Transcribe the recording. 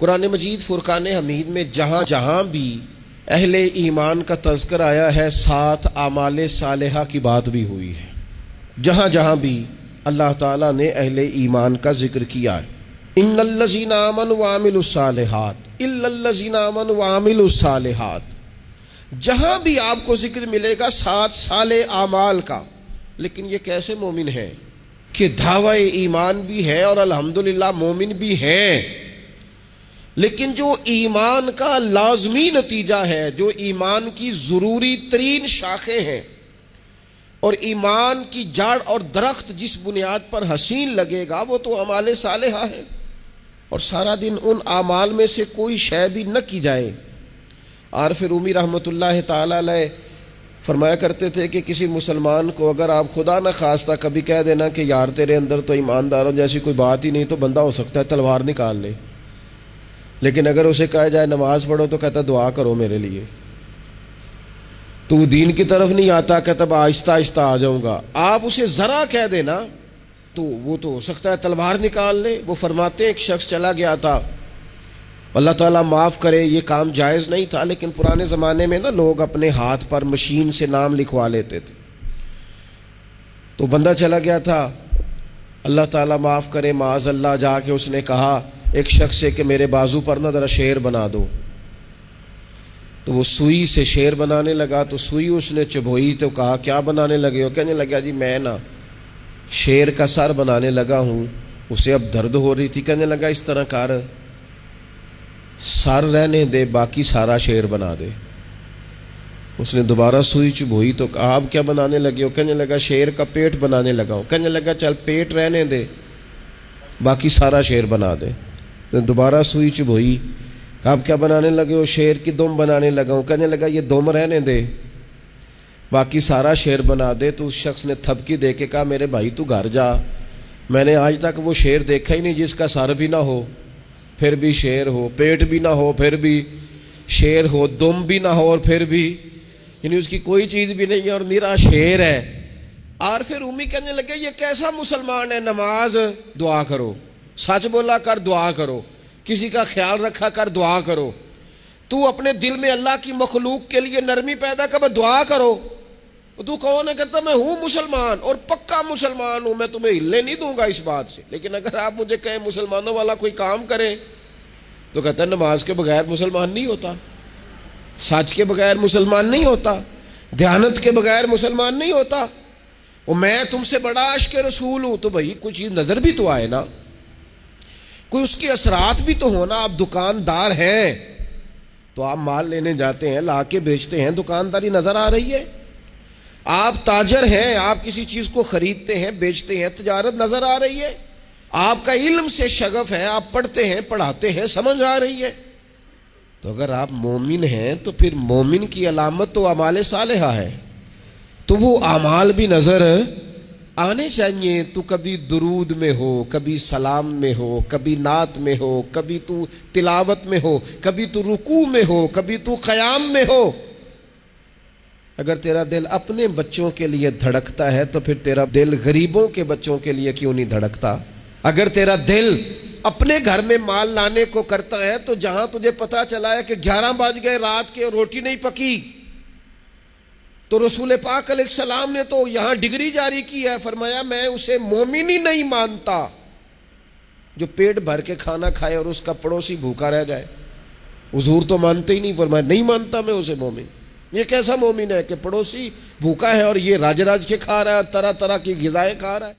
قرآن مجید فرقان حمید میں جہاں جہاں بھی اہل ایمان کا تذکر آیا ہے ساتھ اعمال صالحہ کی بات بھی ہوئی ہے۔ جہاں جہاں بھی اللہ تعالیٰ نے اہل ایمان کا ذکر کیا ہے، ان الذین آمنوا وعملوا الصالحات الا الذین آمنوا وعملوا الصالحات، جہاں بھی آپ کو ذکر ملے گا ساتھ صالح اعمال کا۔ لیکن یہ کیسے مومن ہیں کہ دعوی ایمان بھی ہے اور الحمدللہ مومن بھی ہیں، لیکن جو ایمان کا لازمی نتیجہ ہے، جو ایمان کی ضروری ترین شاخیں ہیں اور ایمان کی جڑ اور درخت جس بنیاد پر حسین لگے گا وہ تو اعمال صالحہ ہے، اور سارا دن ان اعمال میں سے کوئی شے بھی نہ کی جائے۔ عارف رومی رحمۃ اللہ تعالی علیہ فرمایا کرتے تھے کہ کسی مسلمان کو اگر آپ خدا نہ خواستہ کبھی کہہ دینا کہ یار تیرے اندر تو ایمانداروں جیسی کوئی بات ہی نہیں، تو بندہ ہو سکتا ہے تلوار نکال لے، لیکن اگر اسے کہا جائے نماز پڑھو تو کہتا دعا کرو میرے لیے، تو دین کی طرف نہیں آتا، کہتا آہستہ آہستہ آ جاؤں گا۔ آپ اسے ذرا کہہ دینا تو وہ تو ہو سکتا ہے تلوار نکال لے۔ وہ فرماتے ایک شخص چلا گیا تھا، اللہ تعالیٰ معاف کرے یہ کام جائز نہیں تھا، لیکن پرانے زمانے میں نا لوگ اپنے ہاتھ پر مشین سے نام لکھوا لیتے تھے، تو بندہ چلا گیا تھا، اللہ تعالیٰ معاف کرے معاذ اللہ، جا کے اس نے کہا ایک شخص سے کہ میرے بازو پر نا ذرا شیر بنا دو، تو وہ سوئی سے شیر بنانے لگا، تو سوئی اس نے چبھوئی تو کہا کیا بنانے لگے ہو؟ کہنے لگا جی میں نا شیر کا سر بنانے لگا ہوں۔ اسے اب درد ہو رہی تھی، کہنے لگا اس طرح کر، سر رہنے دے باقی سارا شیر بنا دے۔ اس نے دوبارہ سوئی چبھوئی تو کہا آپ کیا بنانے لگے ہو؟ کہنے لگا شیر کا پیٹ بنانے لگا ہوں۔ کہنے لگا چل پیٹ رہنے دے باقی سارا شیر بنا دے۔ دوبارہ سوئی چبھوئی، آپ کیا بنانے لگے ہو؟ شیر کی دم بنانے لگا ہوں۔ کہنے لگا یہ دم رہنے دے باقی سارا شیر بنا دے۔ تو اس شخص نے تھپکی دے کے کہا میرے بھائی تو گھر جا، میں نے آج تک وہ شیر دیکھا ہی نہیں جس کا سر بھی نہ ہو پھر بھی شیر ہو، پیٹ بھی نہ ہو پھر بھی شیر ہو، دم بھی نہ ہو اور پھر بھی، یعنی اس کی کوئی چیز بھی نہیں ہے اور میرا شیر ہے۔ عارف رومی کہنے لگے یہ کیسا مسلمان ہے؟ نماز دعا کرو، سچ بولا کر دعا کرو، کسی کا خیال رکھا کر دعا کرو، تو اپنے دل میں اللہ کی مخلوق کے لیے نرمی پیدا کر دعا کرو۔ تو کون ہے؟ کہتا میں ہوں مسلمان اور پکا مسلمان ہوں، میں تمہیں ہلنے نہیں دوں گا اس بات سے، لیکن اگر آپ مجھے کہیں مسلمانوں والا کوئی کام کریں تو کہتا ہے نماز کے بغیر مسلمان نہیں ہوتا، سچ کے بغیر مسلمان نہیں ہوتا، دیانت کے بغیر مسلمان نہیں ہوتا، اور میں تم سے بڑا عاشق رسول ہوں۔ تو بھائی کچھ چیز نظر بھی تو آئے نا، کوئی اس کے اثرات بھی تو ہونا۔ آپ دکاندار ہیں تو آپ مال لینے جاتے ہیں، لا کے بیچتے ہیں، دکانداری نظر آ رہی ہے۔ آپ تاجر ہیں، آپ کسی چیز کو خریدتے ہیں بیچتے ہیں، تجارت نظر آ رہی ہے۔ آپ کا علم سے شغف ہے، آپ پڑھتے ہیں پڑھاتے ہیں، سمجھ آ رہی ہے۔ تو اگر آپ مومن ہیں تو پھر مومن کی علامت تو اعمال صالحہ ہے، تو وہ اعمال بھی نظر آنے چاہیے۔ تو کبھی درود میں ہو، کبھی سلام میں ہو، کبھی نعت میں ہو، کبھی تو تلاوت میں ہو، کبھی تو رکوع میں ہو، کبھی تو قیام میں ہو۔ اگر تیرا دل اپنے بچوں کے لیے دھڑکتا ہے تو پھر تیرا دل غریبوں کے بچوں کے لیے کیوں نہیں دھڑکتا؟ اگر تیرا دل اپنے گھر میں مال لانے کو کرتا ہے تو جہاں تجھے پتا چلا ہے کہ 11 بج گئے رات کے اور روٹی نہیں پکی، تو رسول پاک علیہ السلام نے تو یہاں ڈگری جاری کی ہے، فرمایا میں اسے مومن ہی نہیں مانتا جو پیٹ بھر کے کھانا کھائے اور اس کا پڑوسی بھوکا رہ جائے۔ حضور تو مانتے ہی نہیں، فرمایا نہیں مانتا میں اسے مومن۔ یہ کیسا مومن ہے کہ پڑوسی بھوکا ہے اور یہ راج راج کے کھا رہا ہے اور طرح طرح کی غذائیں کھا رہا ہے؟